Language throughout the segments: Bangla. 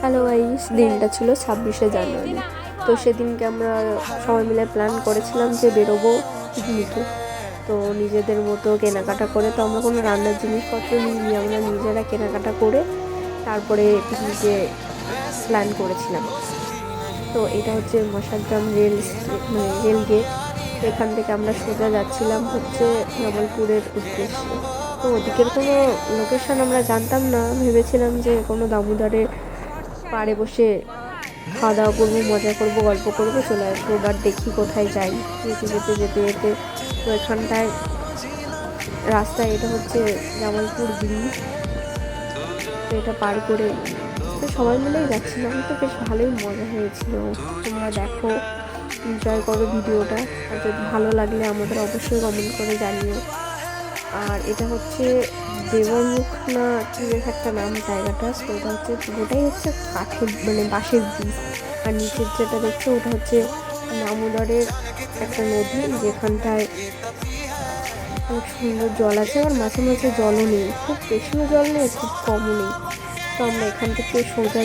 হ্যালো গাইস, দিনটা ছিল 26শে জানুয়ারি। তো সেদিনকে আমরা সবাই মিলে প্ল্যান করেছিলাম যে বেরোবো পিকনিকে। তো নিজেদের মতো কেনাকাটা করে, তো আমরা কোনো রান্নার জিনিসপত্র নিইনি, আমরা নিজেরা কেনাকাটা করে তারপরে পিকনিকে প্ল্যান করেছিলাম। তো এটা হচ্ছে মশাগ্রাম রেল গেট। এখান থেকে আমরা সোজা যাচ্ছিলাম হচ্ছে জামালপুরের উদ্দেশ্যে। তো ওদিকের কোনো লোকেশন আমরা জানতাম না, ভেবেছিলাম যে কোনো দামোদরের পাড়ে বসে খাওয়া দাওয়া করবো, মজা করবো, গল্প করবো, চলে আসবো। বাট দেখি কোথায় যাই, যেতে যেতে যেতে যেতে তো এখানটায় রাস্তায়, এটা হচ্ছে জামালপুর ব্রিজ। তো এটা পার করে তো সবাই মিলেই যাচ্ছিলাম। তো বেশ ভালোই মজা হয়েছিল। তোমরা দেখো, এনজয় করো ভিডিওটা। আর যদি ভালো লাগলে আমাদের অবশ্যই কমেন্ট করে জানিও। আর এটা হচ্ছে দেওয়ারমুখ না কি একটা নাম জায়গাটা। তো এটা হচ্ছে পুরোটাই হচ্ছে কাঠের বাঁশের ব্রিজ। আর নিচের যেটা দেখছো ওটা হচ্ছে দামোদরের একটা নদী, যেখানটায় অনেক সুন্দর জল আছে। আর মাঝে মাঝে জলও নেই, খুব বেশিও জল নেই, খুব কমও নেই। তো আমরা এখান থেকে সোজা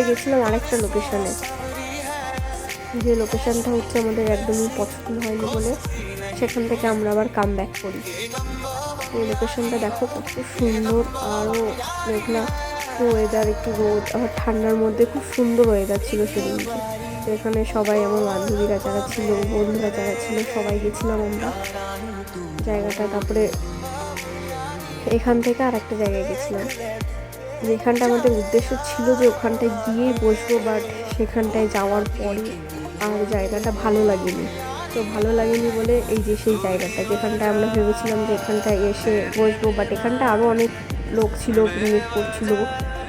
গেছিলাম আরেকটা লোকেশানে, যে লোকেশানটা হচ্ছে আমাদের একদমই পছন্দ হয়নি বলে সেখান থেকে আমরা আবার কাম ব্যাক করি। এই লোকেশনটা দেখো কত সুন্দর, আরও মেঘলা ওয়েদার, একটু রোদ, আবার ঠান্ডার মধ্যে খুব সুন্দর ওয়েদার ছিল সেদিনকে। তো এখানে সবাই, আমার বান্ধবীরা যারা ছিল, বন্ধুরা যারা ছিল, সবাই গেছিলাম আমরা জায়গাটা। তারপরে এখান থেকে আর একটা জায়গায় গেছিলাম, যেখানটা আমাদের উদ্দেশ্য ছিল যে ওখানটায় গিয়েই বসবো। বাট সেখানটায় যাওয়ার পরে আর জায়গাটা ভালো লাগেনি। তো ভালো লাগেনি বলে এই যে সেই জায়গাটা, যেখানটায় আমরা ভেবেছিলাম যে এখানটায় এসে বসবো, বাট এখানটা আরও অনেক লোক ছিল, পিকনিক করছিল,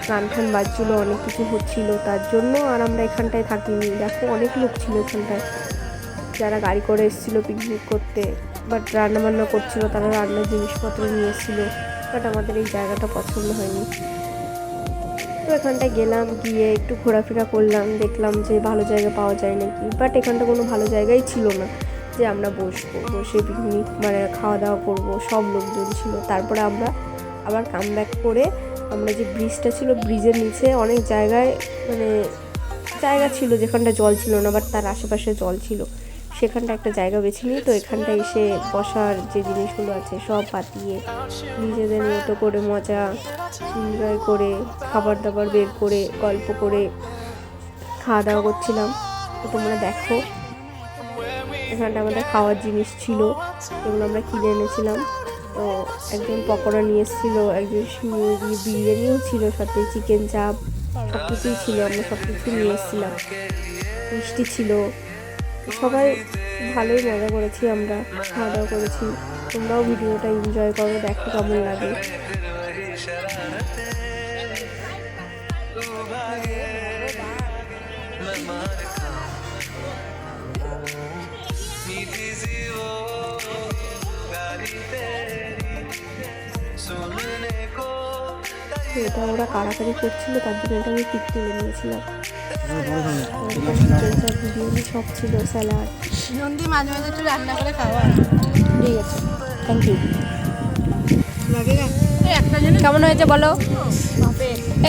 গান টান বাজছিলো, অনেক কিছু হচ্ছিল, তার জন্য আর আমরা এখানটায় থাকিনি। দেখো অনেক লোক ছিল এখানটায়, যারা গাড়ি করে এসেছিলো পিকনিক করতে, বাট রান্নাবান্না করছিল, তারা রান্নার জিনিসপত্র নিয়ে এসেছিলো। বাট আমাদের এই জায়গাটা পছন্দ হয়নি। তো এখানটায় গেলাম, গিয়ে একটু ঘোরাফেরা করলাম, দেখলাম যে ভালো জায়গা পাওয়া যায় নাকি। বাট এখানটা কোনো ভালো জায়গাই ছিল না যে আমরা বসে পিকনিক খাওয়া দাওয়া করবো, সব লোকজন ছিল। তারপরে আমরা আবার কাম ব্যাক করে, আমরা যে ব্রিজটা ছিল, ব্রিজের নিচে অনেক জায়গায় জায়গা ছিল যেখানটা জল ছিল না, বাট তার আশেপাশে জল ছিল, সেখানটা একটা জায়গা বেছে নিই। তো এখানটা এসে বসার যে জিনিসগুলো আছে সব পাতিয়ে নিজেদের মতো করে মজা এনজয় করে, খাবার দাবার বের করে, গল্প করে খাওয়া দাওয়া করছিলাম। তো তোমরা দেখো, এখানটা আমাদের খাওয়ার জিনিস ছিল, এগুলো আমরা কিনে এনেছিলাম। তো একজন পকোড়া নিয়ে এসেছিলো, একজন বিরিয়ানিও ছিল, সাথে চিকেন চাপ, সব কিছুই ছিল। আমরা সব কিছু নিয়ে এসেছিলাম, মিষ্টি ছিল। সবাই ভালোই মজা করেছি, আমরা খাওয়া দাওয়া করেছি। তোমরাও ভিডিওটা এনজয় করো, দেখো কেমন লাগে। এটা ওরা কাড়াকাড়ি করছিল, তার জন্য এটা আমি পিক তুলে নিয়েছিলাম। বিরিয়ানি সব ছিল, স্যালাড। নন্দী মাঝে মাঝে একটু রান্না করে খাওয়া। ঠিক আছে, থ্যাংক ইউ। কেমন হয়েছে বলো?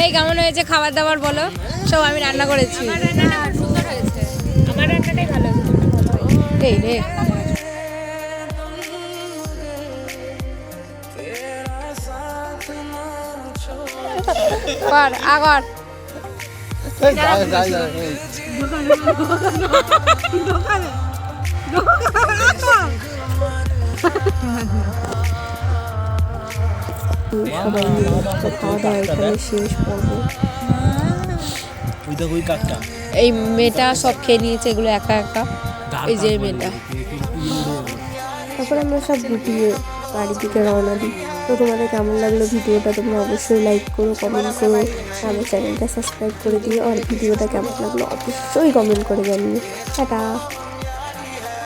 এই কেমন হয়েছে খাবার দাবার বলো? সব আমি রান্না করেছি। আমার রান্নাটা সুন্দর হয়েছে, আমার রান্নাটাই ভালো হয়েছে। এই রে কর আগর সবাই মিলে খাওয়া দাওয়া এখানে শেষ করবো। এই মেয়েটা সব খেয়ে নিয়েছে এগুলো একা একা, এই যে মেয়েটা। তারপরে আমরা সব গুটিয়ে বাড়ির দিকে রওনা দিই। তো তোমাদের কেমন লাগলো ভিডিওটা তোমরা অবশ্যই লাইক করো, কমেন্ট করো, আমার চ্যানেলটা সাবস্ক্রাইব করে দিও। আর ভিডিওটা কেমন লাগলো অবশ্যই কমেন্ট করে জানিও। টাটা।